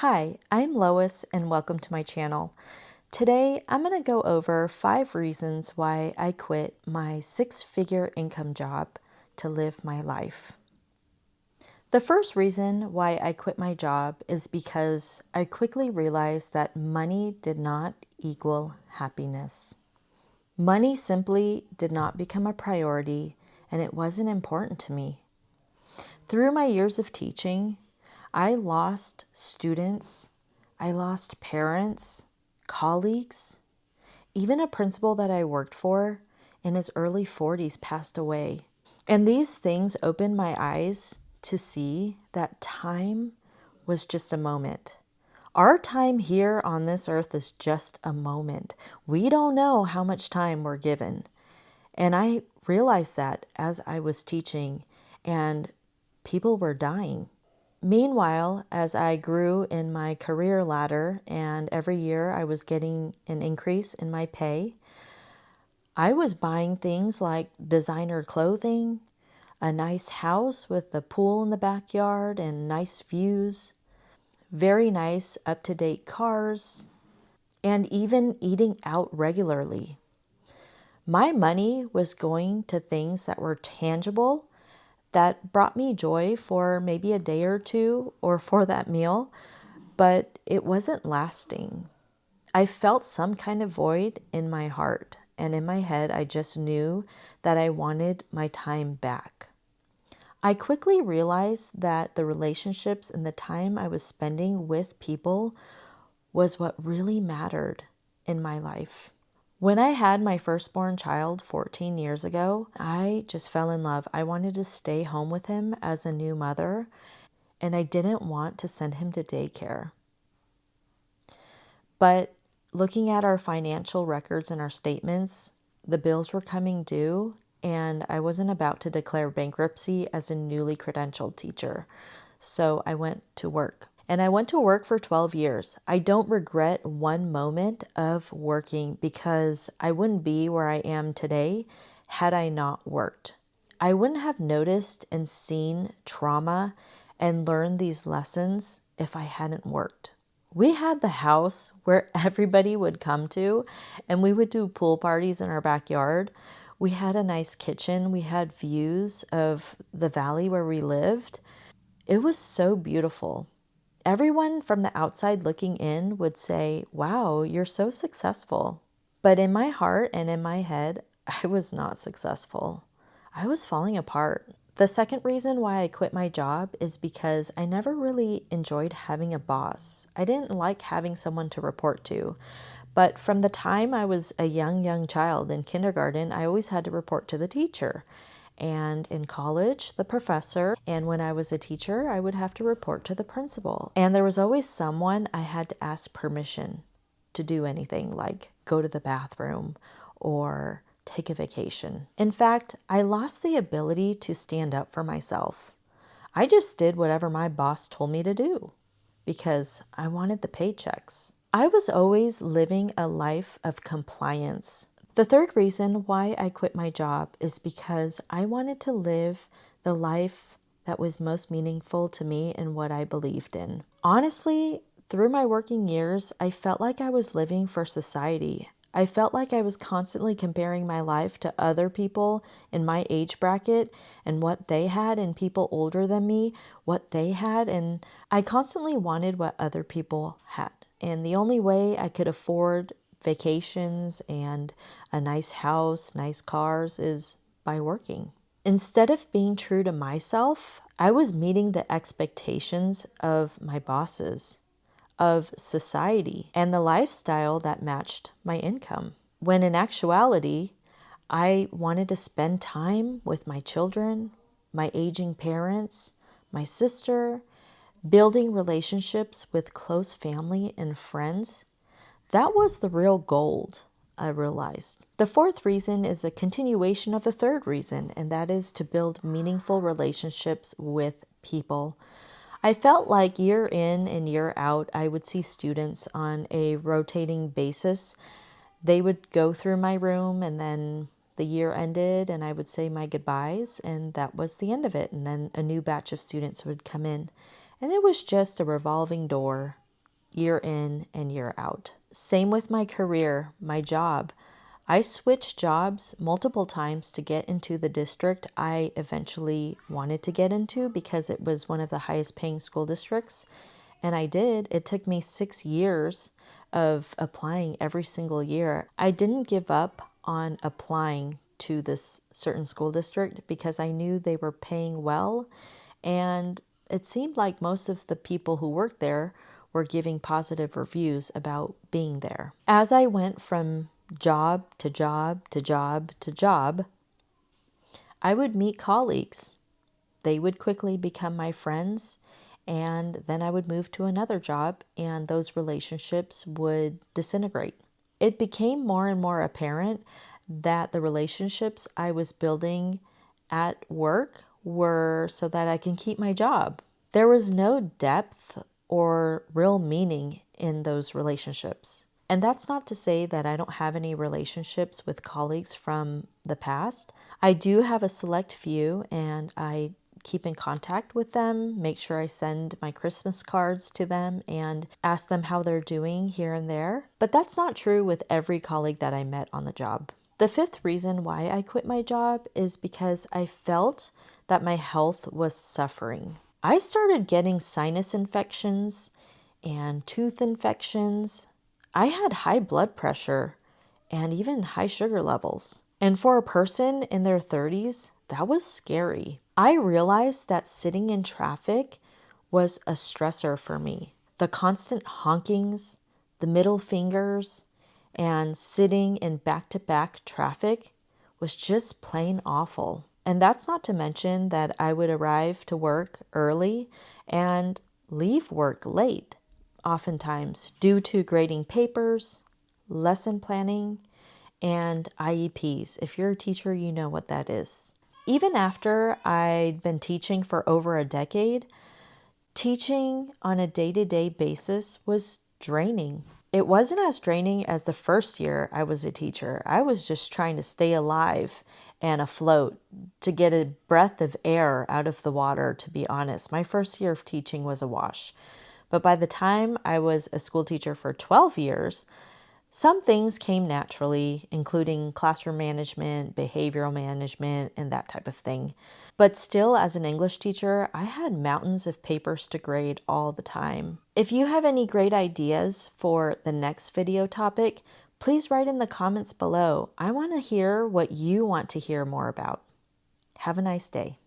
Hi, I'm Lois and welcome to my channel. Today I'm going to go over 5 reasons why I quit my 6-figure income job to live my life. The first reason why I quit my job is because I quickly realized that money did not equal happiness. Money simply did not become a priority and it wasn't important to me. Through my years of teaching, I lost students, I lost parents, colleagues, even a principal that I worked for in his early 40s passed away. And these things opened my eyes to see that time was just a moment. Our time here on this earth is just a moment. We don't know how much time we're given. And I realized that as I was teaching and people were dying. Meanwhile, as I grew in my career ladder and every year I was getting an increase in my pay, I was buying things like designer clothing, a nice house with a pool in the backyard and nice views, very nice up-to-date cars, and even eating out regularly. My money was going to things that were tangible, that brought me joy for maybe a day or two or for that meal, but it wasn't lasting. I felt some kind of void in my heart, and in my head, I just knew that I wanted my time back. I quickly realized that the relationships and the time I was spending with people was what really mattered in my life. When I had my firstborn child 14 years ago, I just fell in love. I wanted to stay home with him as a new mother, and I didn't want to send him to daycare. But looking at our financial records and our statements, the bills were coming due, and I wasn't about to declare bankruptcy as a newly credentialed teacher. So I went to work. And I went to work for 12 years. I don't regret one moment of working because I wouldn't be where I am today had I not worked. I wouldn't have noticed and seen trauma and learned these lessons if I hadn't worked. We had the house where everybody would come to, and we would do pool parties in our backyard. We had a nice kitchen. We had views of the valley where we lived. It was so beautiful. Everyone from the outside looking in would say, "Wow, you're so successful." But in my heart and in my head, I was not successful. I was falling apart. The second reason why I quit my job is because I never really enjoyed having a boss. I didn't like having someone to report to. But from the time I was a young child in kindergarten, I always had to report to the teacher. And in college, the professor. And when I was a teacher, I would have to report to the principal. And there was always someone I had to ask permission to do anything, like go to the bathroom or take a vacation. In fact, I lost the ability to stand up for myself. I just did whatever my boss told me to do because I wanted the paychecks. I was always living a life of compliance. The third reason why I quit my job is because I wanted to live the life that was most meaningful to me and what I believed in. Honestly, through my working years, I felt like I was living for society. I felt like I was constantly comparing my life to other people in my age bracket and what they had, and people older than me, what they had, and I constantly wanted what other people had. And the only way I could afford vacations and a nice house, nice cars is by working. Instead of being true to myself, I was meeting the expectations of my bosses, of society, and the lifestyle that matched my income. When in actuality, I wanted to spend time with my children, my aging parents, my sister, building relationships with close family and friends. That was the real gold, I realized. The fourth reason is a continuation of the third reason, and that is to build meaningful relationships with people. I felt like year in and year out, I would see students on a rotating basis. They would go through my room, and then the year ended and I would say my goodbyes, and that was the end of it. And then a new batch of students would come in, and it was just a revolving door. year in and year out. Same with my career, my job. I switched jobs multiple times to get into the district I eventually wanted to get into because it was one of the highest paying school districts. And I did. It took me 6 years of applying every single year. I didn't give up on applying to this certain school district because I knew they were paying well, and it seemed like most of the people who worked there were giving positive reviews about being there. As I went from job to job to job to job, I would meet colleagues. They would quickly become my friends, and then I would move to another job, and those relationships would disintegrate. It became more and more apparent that the relationships I was building at work were so that I can keep my job. There was no depth or real meaning in those relationships. And that's not to say that I don't have any relationships with colleagues from the past. I do have a select few, and I keep in contact with them, make sure I send my Christmas cards to them and ask them how they're doing here and there. But that's not true with every colleague that I met on the job. The fifth reason why I quit my job is because I felt that my health was suffering. I started getting sinus infections and tooth infections. I had high blood pressure and even high sugar levels. And for a person in their 30s, that was scary. I realized that sitting in traffic was a stressor for me. The constant honkings, the middle fingers, and sitting in back-to-back traffic was just plain awful. And that's not to mention that I would arrive to work early and leave work late, oftentimes due to grading papers, lesson planning, and IEPs. If you're a teacher, you know what that is. Even after I'd been teaching for over a decade, teaching on a day-to-day basis was draining. It wasn't as draining as the first year I was a teacher. I was just trying to stay alive and afloat, to get a breath of air out of the water, to be honest. My first year of teaching was a wash. But by the time I was a school teacher for 12 years, some things came naturally, including classroom management, behavioral management, and that type of thing. But still, as an English teacher, I had mountains of papers to grade all the time. If you have any great ideas for the next video topic, please write in the comments below. I want to hear what you want to hear more about. Have a nice day.